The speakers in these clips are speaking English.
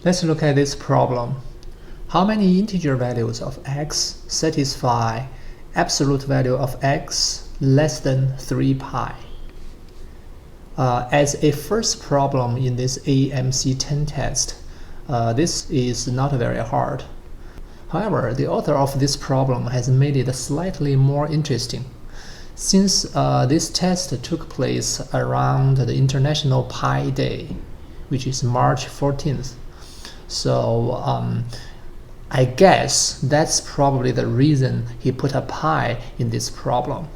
Let's look at this problem. How many integer values of x satisfy absolute value of x less than 3 pi? As a first problem in this AMC10 test, this is not very hard. However, the author of this problem has made it slightly more interesting. Since this test took place around the International Pi Day, which is March 14th, so I guess that's probably the reason he put a pi in this problem.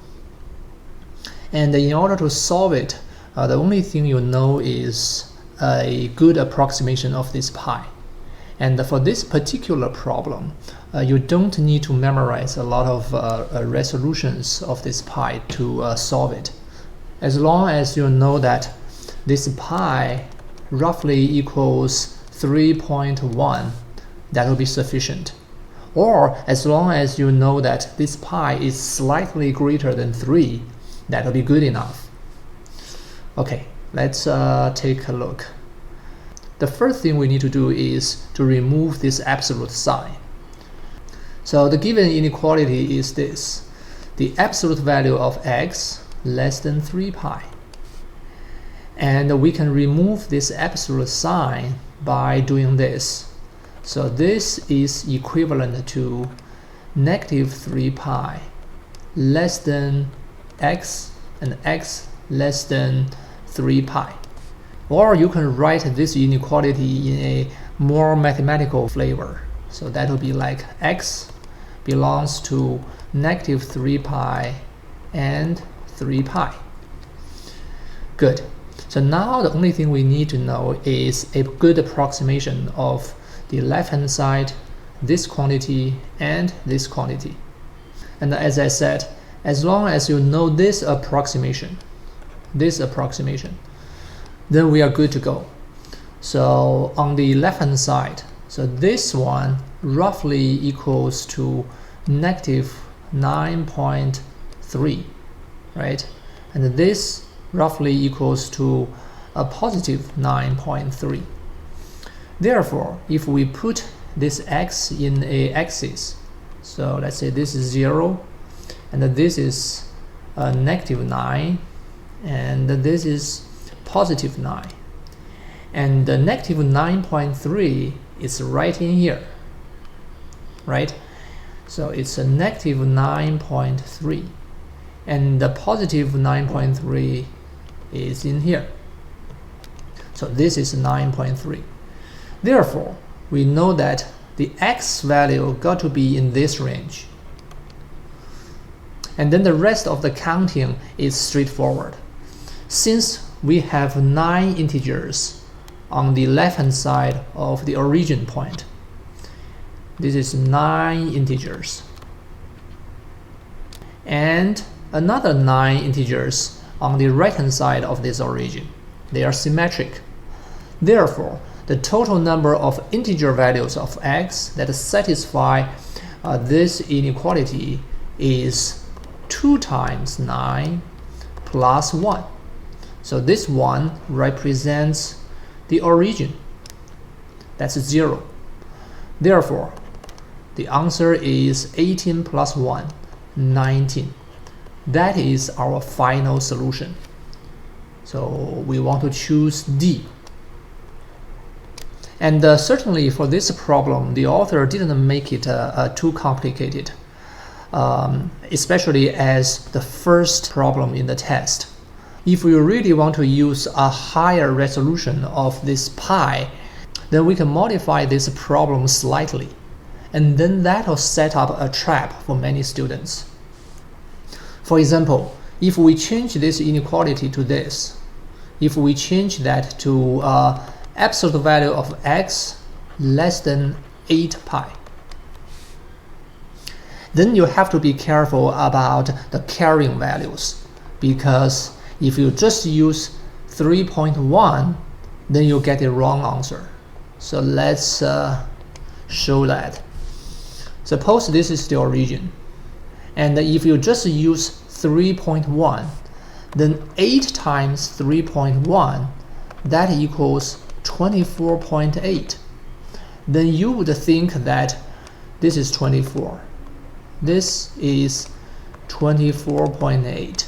And in order to solve it, the only thing you know is a good approximation of this pi. And for this particular problem, you don't need to memorize a lot of resolutions of this pi to solve it. As long as you know that this pi roughly equals 3.1, that will be sufficient. Or as long as you know that this pi is slightly greater than 3, that will be good enough. Okay, let's take a look. The first thing we need to do is to remove this absolute sign. So the given inequality is this: the absolute value of x less than 3 pi. And we can remove this absolute sign by doing this. So this is equivalent to negative 3 pi less than x and x less than 3 pi. Or you can write this inequality in a more mathematical flavor. So that will be like x belongs to negative 3 pi and 3 pi. Good. So now the only thing we need to know is a good approximation of the left-hand side, this quantity, and this quantity. And as I said, as long as you know this approximation, then we are good to go. So on the left-hand side, so this one roughly equals to negative 9.3, right? And this roughly equals to a positive 9.3. Therefore, if we put this x in a axis, so let's say this is 0, and this is negative 9, and this is positive 9, and the negative 9.3 is right in here, right? So it's a negative 9.3, and the positive 9.3 is in here. So this is 9.3. Therefore, we know that the x value got to be in this range. And then the rest of the counting is straightforward. Since we have 9 integers on the left-hand side of the origin point, this is 9 integers. And another 9 integers on the right-hand side of this origin. They are symmetric. Therefore, the total number of integer values of x that satisfy this inequality is 2 times 9 plus 1. So this 1 represents the origin. That's 0. Therefore, the answer is 18 plus 1, 19. That is our final solution. So we want to choose D. And certainly for this problem, the author didn't make it too complicated, especially as the first problem in the test. If we really want to use a higher resolution of this pi, then we can modify this problem slightly, and then that will set up a trap for many students. For example, if we change this inequality to this, if we change that to absolute value of x less than 8 pi, then you have to be careful about the carrying values, because if you just use 3.1, then you get a wrong answer. So let's show that. Suppose this is the origin, and if you just use 3.1, then 8 times 3.1, that equals 24.8. then you would think that this is 24. This is 24.8,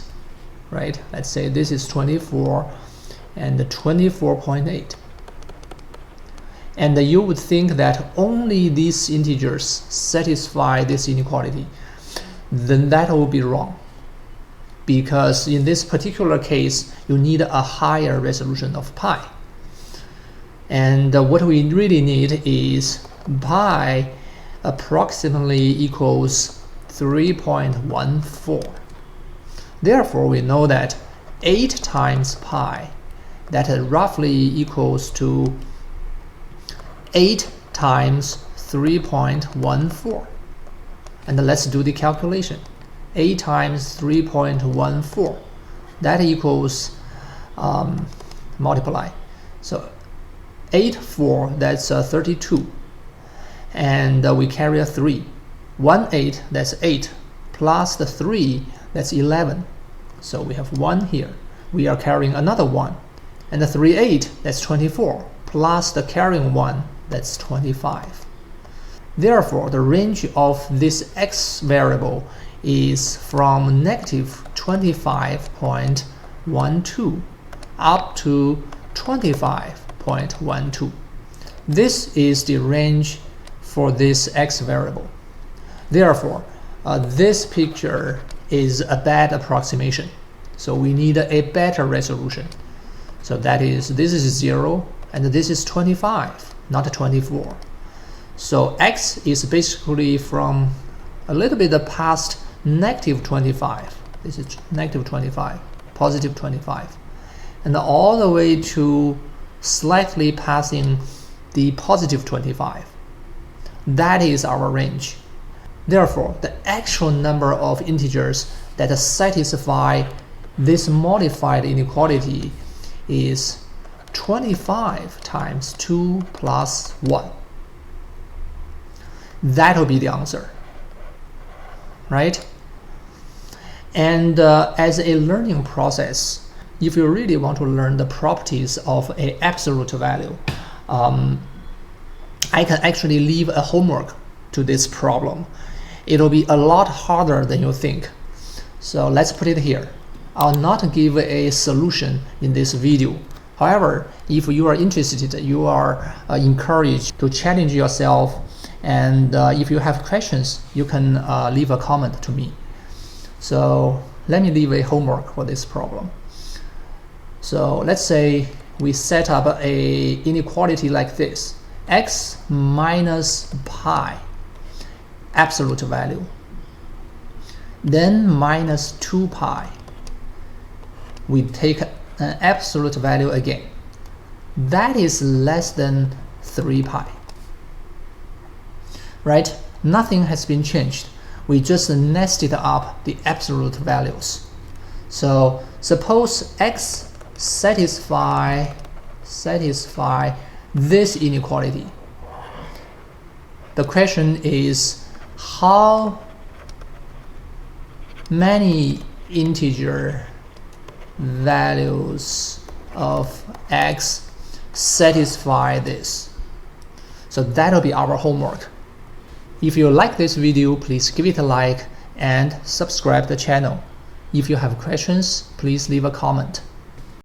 right? Let's say this is 24 and 24.8. And you would think that only these integers satisfy this inequality. Then that will be wrong. Because in this particular case, you need a higher resolution of pi. And what we really need is pi approximately equals 3.14. Therefore, we know that 8 times pi, that roughly equals to 8 times 3.14. And let's do the calculation. 8 times 3.14, that equals multiply. So 8, 4, that's 32. And we carry a 3. 1, 8, that's 8. Plus the 3, that's 11. So we have 1 here. We are carrying another 1. And the 3, 8, that's 24. Plus the carrying 1, that's 25. Therefore, the range of this x variable is from negative 25.12 up to 25.12. This is the range for this x variable. Therefore, this picture is a bad approximation. So we need a better resolution. So that is, this is 0 and this is 25, not 24. So x is basically from a little bit past negative 25. This is negative 25, positive 25. And all the way to slightly passing the positive 25. That is our range. Therefore, the actual number of integers that satisfy this modified inequality is 25 times 2 plus 1. That will be the answer, right? And as a learning process, if you really want to learn the properties of an absolute value, I can actually leave a homework to this problem. It'll be a lot harder than you think. So let's put it here. I'll not give a solution in this video. However, if you are interested, you are encouraged to challenge yourself, and if you have questions, you can leave a comment to me. So let me leave a homework for this problem. So let's say we set up a inequality like this: x minus pi, absolute value, then minus 2 pi. We take an absolute value again. That is less than 3 pi. Right? Nothing has been changed. We just nested up the absolute values. So suppose x satisfy this inequality. The question is, how many integer values of x satisfy this? So that'll be our homework. If you like this video, please give it a like and subscribe the channel. If you have questions, please leave a comment.